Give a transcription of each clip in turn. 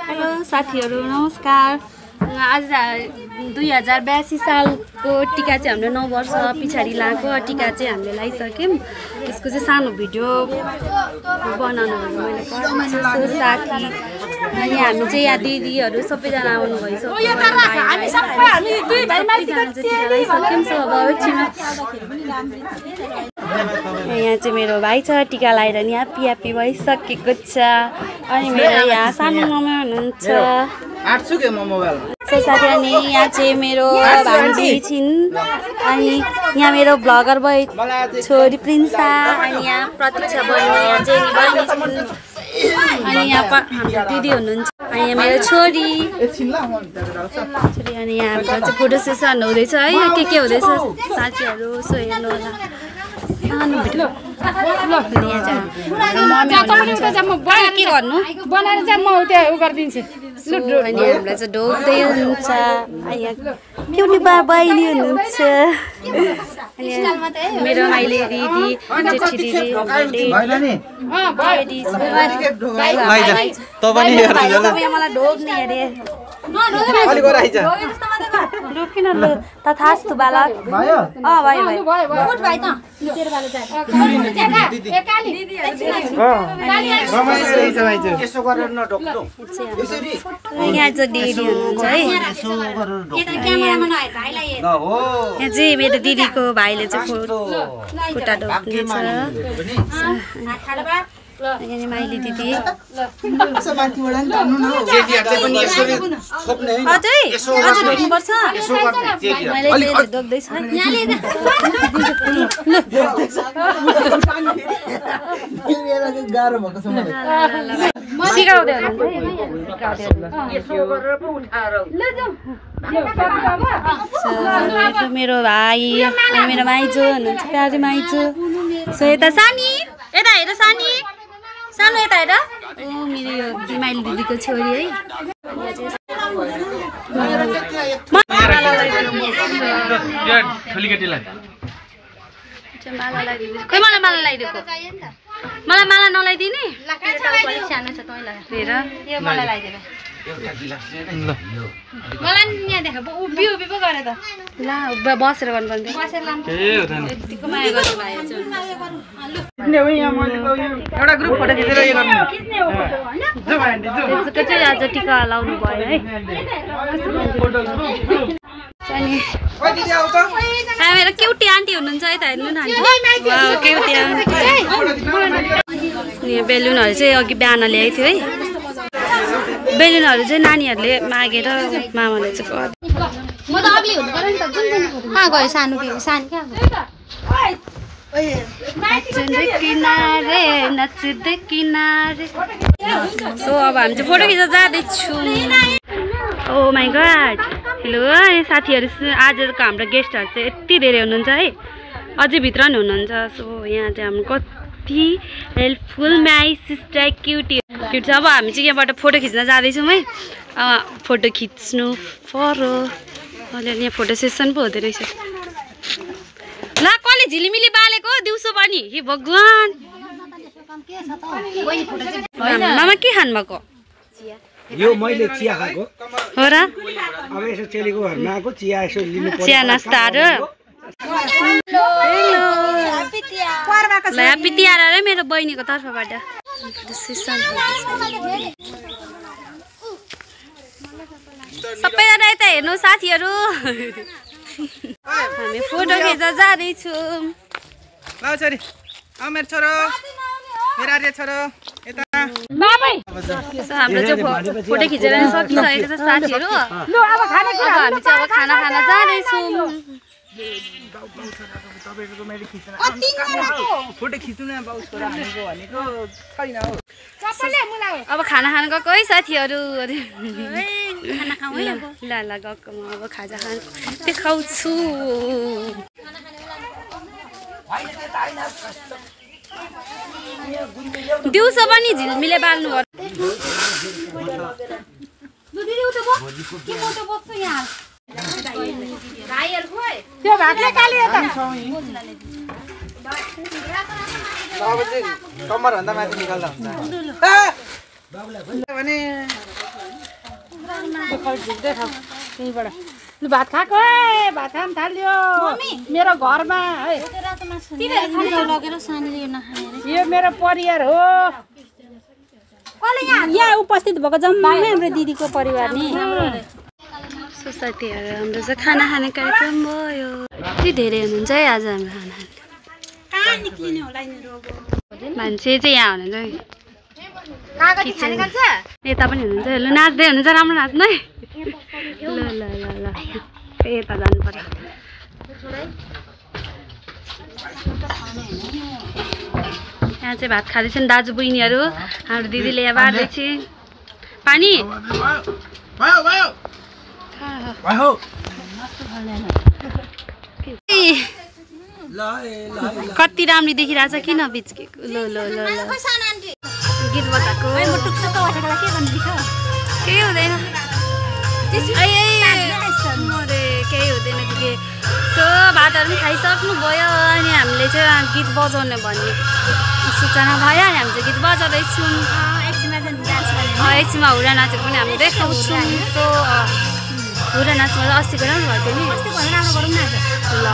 Hello साथीहरु नमस्कार। आज 2082 सालको टीका चाहिँ हाम्रो 9 वर्ष पछाडि लागेको टीका चाहिँ हामीले लगाइसक्यौं। यसको चाहिँ सानो भिडियो बनाउनु मैले पर्छ साथी अनि हामी चाहिँ यहाँ दिदीहरु सबैजना आउनु भइसक्यो। हामी सबै हामी दुई भाइ माथि लगाइसक्यौं। सब अब यहाँ चाहिँ मेरो भाइ छ टीका लगाएर नि ह्यापी भइसकेको छ। अनि मेरो यहाँ सानो मम्मी हुनुहुन्छ। साथी अनि यहाँ चाहिँ मेरो भान्जी छिन्। अनि यहाँ मेरो ब्लगर बोय छोरी प्रिन्सा। अनि यहाँ प्रतीक्षा बहिनी यहाँ चाहिँ बहिनी छिन्। अनि यहाँ हाम्रो दिदी हुनुहुन्छ। अनि यहाँ मेरो छोरी अनि यहाँ हाम्रो चाहिँ फोटो सेसन हुँदैछ है। के हुँदैछ साथीहरु सो हेर्नु होला। सानो भिडियो के गर्नु बनाएर चाहिँ म त्यहाँ उ गरिदिन्छु। अनि हामीलाई चाहिँ ढोक्दै हुनुहुन्छ। क्युटी बहिनी हुनुहुन्छ। मेरो माइली दिदी जेठी दिदी मलाई ढोक्ने अरे रोकिन ल तथास्तु बालक। भयो यहाँ चाहिँ दिदी हुनुहुन्छ है। यहाँ चाहिँ मेरो दिदीको भाइले चाहिँ खुट्टा ढोक्नुहुन्छ। यहाँ माइली दिदी अझै ढोक्नुपर्छ। मैले ढोक्दैछ सिकाउँदै मेरो भाइ अनि मेरो माइजू हुनुहुन्छ प्यारी माइजू। सो यता सानी यता हेर सानी सानो यता हेर। मेरो यो माइली दिदीको छोरी है। खोइ मलाई माला लगाइदिएको मलाई माला नलाइदिने हेर यो मलाई लगाइदिएर मलाई यहाँ देखा उभि उभि पो गरे त ल बसेर गर्नुपर्ने यतिको माया गर्नु भयो एउटा ग्रुप फोटो खिचेर यो गर्नु त्यसको चाहिँ आज टिका लाउनु भयो है। अनि मेरो क्युटी आन्टी हुनुहुन्छ है त हेर्नु न क्युटी आन्टी। यहाँ बेलुनहरू चाहिँ अघि बिहान ल्याएको थियो है। बेलुनहरू चाहिँ नानीहरूले मागेर मामाले चाहिँ म त अग्ली हुनु पर्यो नि त जुन कहाँ गयो सानो के सानो क्या नच्दै किनारे नच्दै किनारे। सो अब हामी चाहिँ फोटो खिच्न जाँदैछु। ओ माई गॉड हेलो साथीहरु आजको हाम्रो गेस्टहरु चाहिँ यति धेरै हुनुहुन्छ है। अझै भित्र नि हुनुहुन्छ। सो यहाँ चाहिँ हाम्रो कति helpful my sister cutie cute छ। अब हामी चाहिँ यहाँबाट फोटो खिच्न जाँदैछौँ है। फोटो खिच्नु पर्यो अहिले यहाँ फोटो सेसन पो हुँदो रहेछ। ल कसले झिलिमिली बालेको दिउँसो पनि हे भगवान। मामा के खानु भएको यो मैले चिया खाएको हो र। अब यसो चेलीको घरमा आएको चिया यसो लिनु पर्यो चिया नास्ताहरु। ह्यापी तिहार रे मेरो बहिनीको तर्फबाट। सबैजना यता हेर्नु साथीहरु हामी फोटो खिच्न जाँदैछौँ। ल छोरी मेरो छोरो मेरो आर्य छोरो यता हाम्रो चाहिँ फोटो खिचेर सकिसकेको छ साथीहरु। अब हामी चाहिँ अब खाना खान जाँदैछौँ। फोटो खिच्नु न बाउ छोरा हामीको भनेको छैन हो। अब खाना खान गएको है साथीहरु। खाना खाऊ है ल ल गएको म अब खाजा खान देखाउँछु। दिउँसो पनि झिलमिले बाल्नु पर्छ। त्यो भातले काली त अब चाहिँ कम्मर भन्दा माथि निकाल्दा हुन्छ भने झुक्दै खाऊ त्यहीबाट लु भात खाएको है भात खान थाल्यो मेरो घरमा है यो मेरो परिवार हो यहाँ उपस्थित भएको जम्मै हाम्रो दिदीको परिवार नि सोसाइटीहरू हाम्रो चाहिँ खाना खाने कार्यक्रम भयो यति धेरै हुनुहुन्छ है आज हाम्रो खाना मान्छे चाहिँ यहाँ हुनुहुन्छ यता पनि हुनुहुन्छ ल नाच्दै हुनुहुन्छ राम्रो नाच्नु है ल ल ल ल यता जानु पर्यो यहाँ चाहिँ भात खाँदैछन् दाजु बहिनीहरू हाम्रो दिदीले यहाँ बाँड्दैछ पानी कति राम्रो देखिरहेछ किन बिचकेको ल ल ल गीत बजाएको केही हुँदैन केही हुँदैन दिदी सो भातहरू पनि खाइसक्नु भयो अनि हामीले चाहिँ गीत बजाउने भन्ने सूचना भयो अनि हामी चाहिँ गीत बजाउँदैछौँ एकछिनमा हुरा नाचेको पनि हामी देखाउँछौँ सो हुरा नाच्नु अस्तिको राम्रो भएको थियो नि ल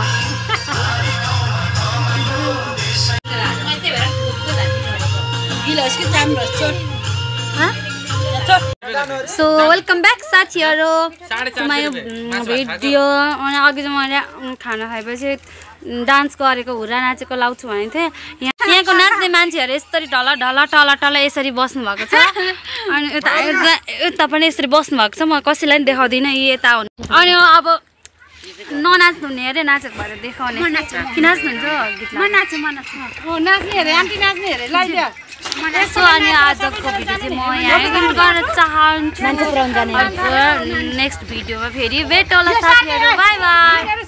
सो वेलकम ब्याक साथीहरू यो भिडियो अनि अघि चाहिँ मैले खाना खाएपछि डान्स गरेको हुरा नाचेको लाउँछु भनेको थिएँ यहाँको नाच्ने मान्छेहरू यसरी ढल ढल टल टल यसरी बस्नु भएको छ अनि यता पनि यसरी बस्नु भएको छ म कसैलाई पनि देखाउँदिनँ यता हुनु अनि अब ननाच्नु हुने अरे नाचेको भएर देखाउने कि नाच्नुहुन्छ सो अनि आजको भिडियो चाहिँ म यहाँ गर्न चाहन्छु नेक्स्ट भिडियोमा फेरि भेट होला साथीहरू बाई बाई